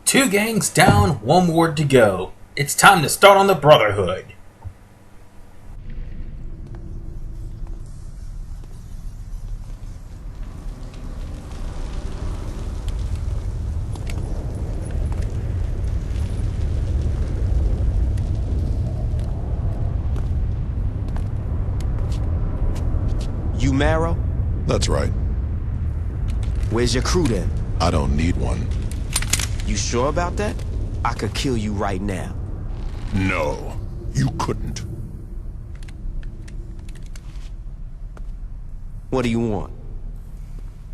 Two gangs down, one ward to go. It's time to start on the Brotherhood. You Maero? That's right. Where's your crew then? I don't need one. You sure about that? I could kill you right now. No, you couldn't. What do you want?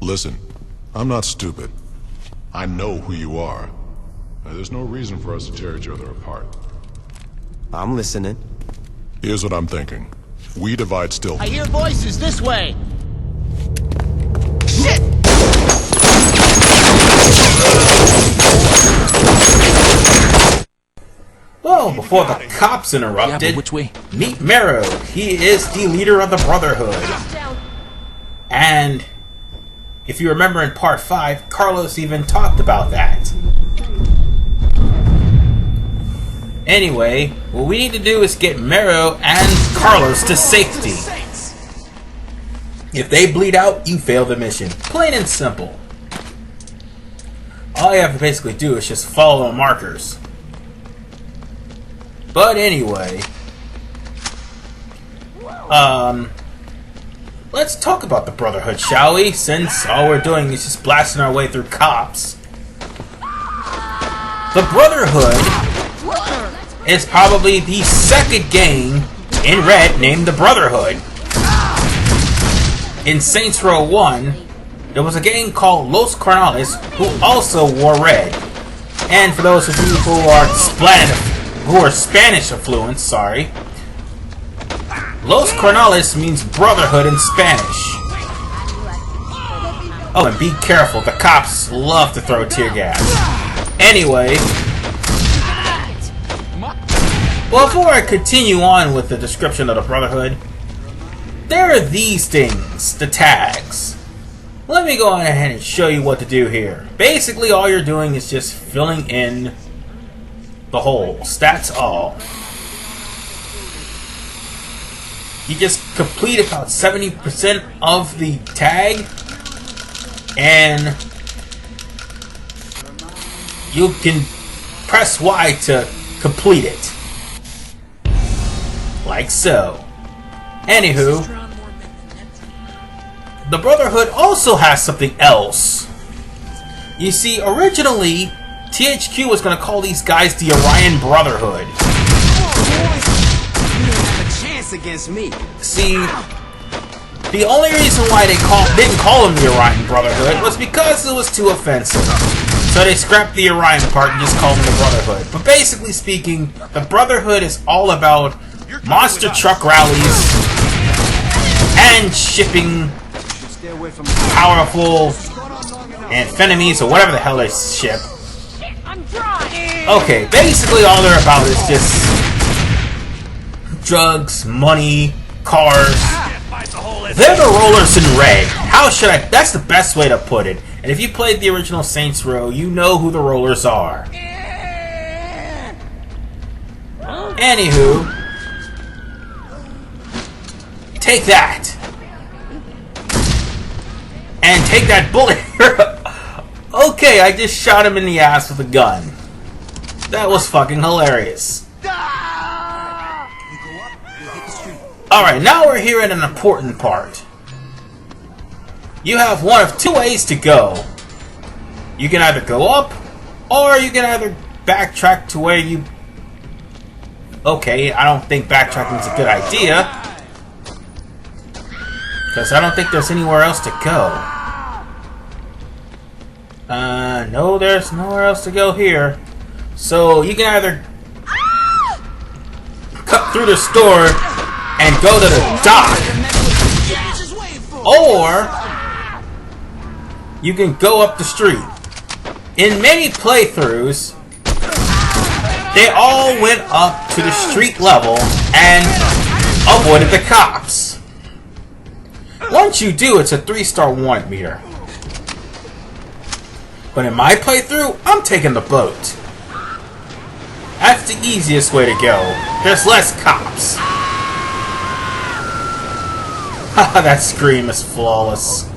Listen, I'm not stupid. I know who you are. There's no reason for us to tear each other apart. I'm listening. Here's what I'm thinking. We divide Stilwater. I hear voices this way! Shit! Well, before the cops interrupted, Yeah, but which way? meet Maero. He is the leader of the Brotherhood. And if you remember in part 5, Carlos even talked about that. Anyway, what we need to do is get Maero and Carlos to safety. If they bleed out, you fail the mission. Plain and simple. All you have to basically do is just follow the markers. But anyway, let's talk about the Brotherhood, shall we? Since all we're doing is just blasting our way through cops. The Brotherhood is probably the second gang in Red named the Brotherhood. In Saints Row 1, there was a gang called Los Carnales who also wore red. And for those of you who are Spanish affluent, sorry, Los Carnales means brotherhood in Spanish. Oh, and be careful, the cops love to throw tear gas. Anyway, well, before I continue on with the description of the Brotherhood, there are these things, the tags. Let me go on ahead and show you what to do here. Basically, all you're doing is just filling in the holes. That's all. You just complete about 70% of the tag, and you can press Y to complete it. Like so. Anywho, the Brotherhood also has something else. You see, originally, THQ was going to call these guys the Orion Brotherhood. You don't have a chance against me. See, the only reason why they didn't call them the Orion Brotherhood was because it was too offensive. So they scrapped the Orion part and just called them the Brotherhood. But basically speaking, the Brotherhood is all about monster truck rallies and shipping powerful amphetamines or whatever the hell they ship. Okay, basically all they're about is just drugs, money, cars. They're the rollers in red. How should I... That's the best way to put it. And if you played the original Saints Row, you know who the rollers are. Anywho, take that. And take that bullet. Okay, I just shot him in the ass with a gun. That was fucking hilarious. Alright, now we're here at an important part. You have one of two ways to go. You can either go up, or you can either backtrack to where you... Okay, I don't think backtracking is a good idea. Because I don't think there's anywhere else to go. No, there's nowhere else to go here. So you can either cut through the store and go to the dock, or you can go up the street. In many playthroughs, they all went up to the street level and avoided the cops. Once you do, it's a 3-star warrant meter. But in my playthrough, I'm taking the boat. That's the easiest way to go. There's less cops. Haha, that scream is flawless.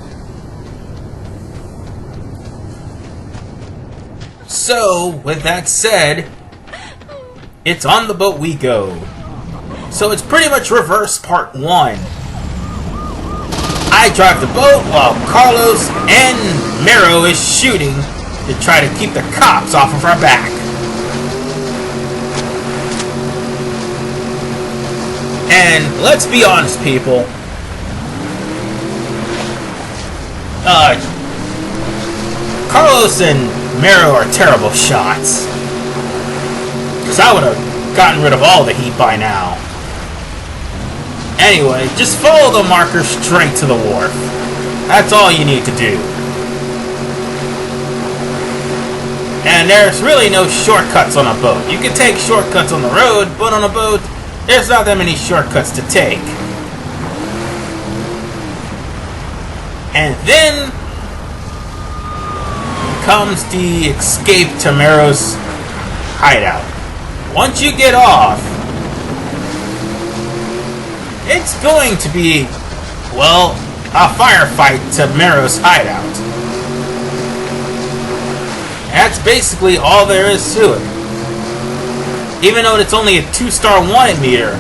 So, with that said, it's on the boat we go. So it's pretty much reverse part 1. I drive the boat while Carlos and Maero is shooting to try to keep the cops off of our back. And let's be honest, people. Carlos and Maero are terrible shots. Because I would have gotten rid of all the heat by now. Anyway, just follow the marker straight to the wharf. That's all you need to do. And there's really no shortcuts on a boat. You can take shortcuts on the road, but on a boat, there's not that many shortcuts to take. And then comes the escape to Maero's hideout. Once you get off, it's going to be, well, a firefight to Maero's hideout. That's basically all there is to it. Even though it's only a 2-star wanted meter.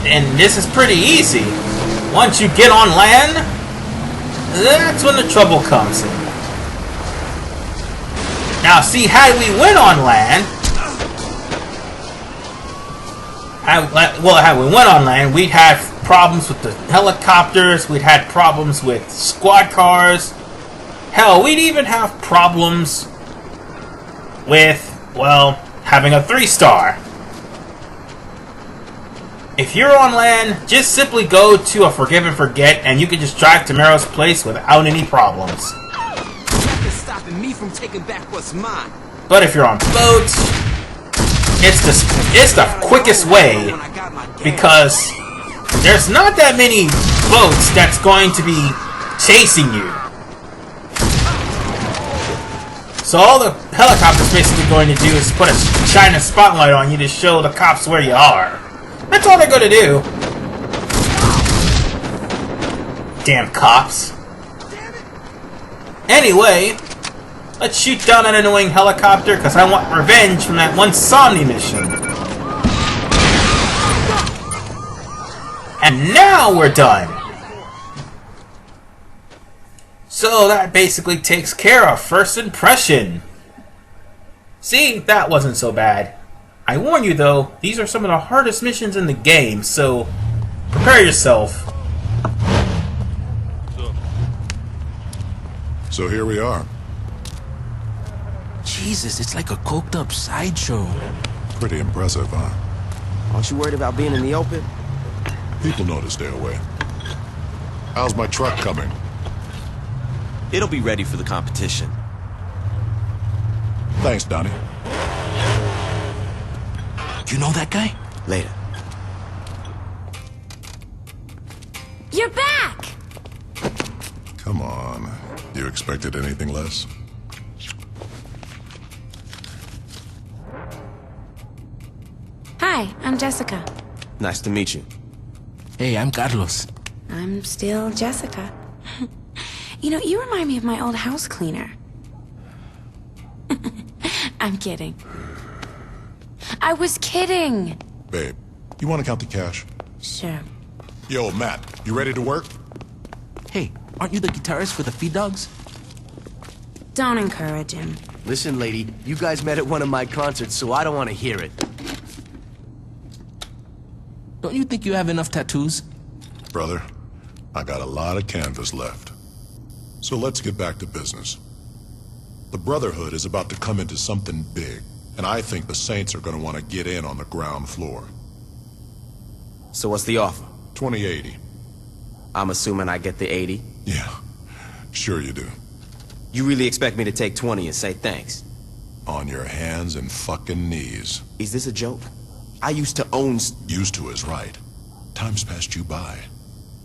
And this is pretty easy. Once you get on land, that's when the trouble comes in. Now, see, had we went on land, we'd have problems with the helicopters, we'd have problems with squad cars. Hell, we'd even have problems with, well, having a 3-star. If you're on land, just simply go to a Forgive and Forget, and you can just drive to Maero's place without any problems. Nothing's stopping me from taking back what's mine. But if you're on boats, it's the quickest way, because there's not that many boats that's going to be chasing you. So all the helicopter's basically going to do is put a shine a spotlight on you to show the cops where you are. That's all they're going to do. Damn cops. Anyway, let's shoot down an annoying helicopter because I want revenge from that one Somni mission. And now we're done. So that basically takes care of first impression. See, that wasn't so bad. I warn you though, these are some of the hardest missions in the game, so prepare yourself. So here we are. Jesus, it's like a coked up sideshow. Pretty impressive, huh? Aren't you worried about being in the open? People know to stay away. How's my truck coming? It'll be ready for the competition. Thanks, Donnie. You know that guy? Later. You're back! Come on. You expected anything less? Hi, I'm Jessica. Nice to meet you. Hey, I'm Carlos. I'm still Jessica. You know, you remind me of my old house cleaner. I'm kidding. I was kidding! Babe, you want to count the cash? Sure. Yo, Matt, you ready to work? Hey, aren't you the guitarist for the Feed Dogs? Don't encourage him. Listen, lady, you guys met at one of my concerts, so I don't want to hear it. Don't you think you have enough tattoos? Brother, I got a lot of canvas left. So let's get back to business. The Brotherhood is about to come into something big, and I think the Saints are going to want to get in on the ground floor. So what's the offer? 2080. I'm assuming I get the 80. Yeah, sure you do. You really expect me to take 20 and say thanks? On your hands and fucking knees. Is this a joke? I used to own... Used to is right. Time's passed you by.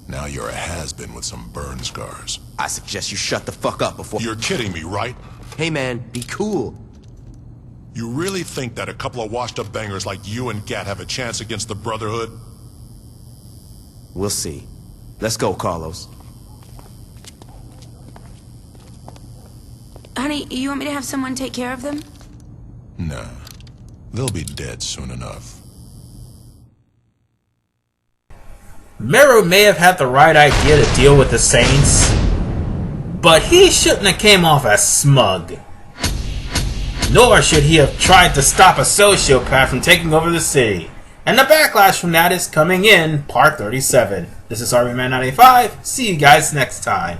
Now you're a has-been with some burn scars. I suggest you shut the fuck up before... You're kidding me, right? Hey man, be cool. You really think that a couple of washed-up bangers like you and Gat have a chance against the Brotherhood? We'll see. Let's go, Carlos. Honey, you want me to have someone take care of them? Nah. They'll be dead soon enough. Maero may have had the right idea to deal with the Saints, but he shouldn't have came off as smug. Nor should he have tried to stop a sociopath from taking over the city. And the backlash from that is coming in Part 37. This is RBMan 95. See you guys next time.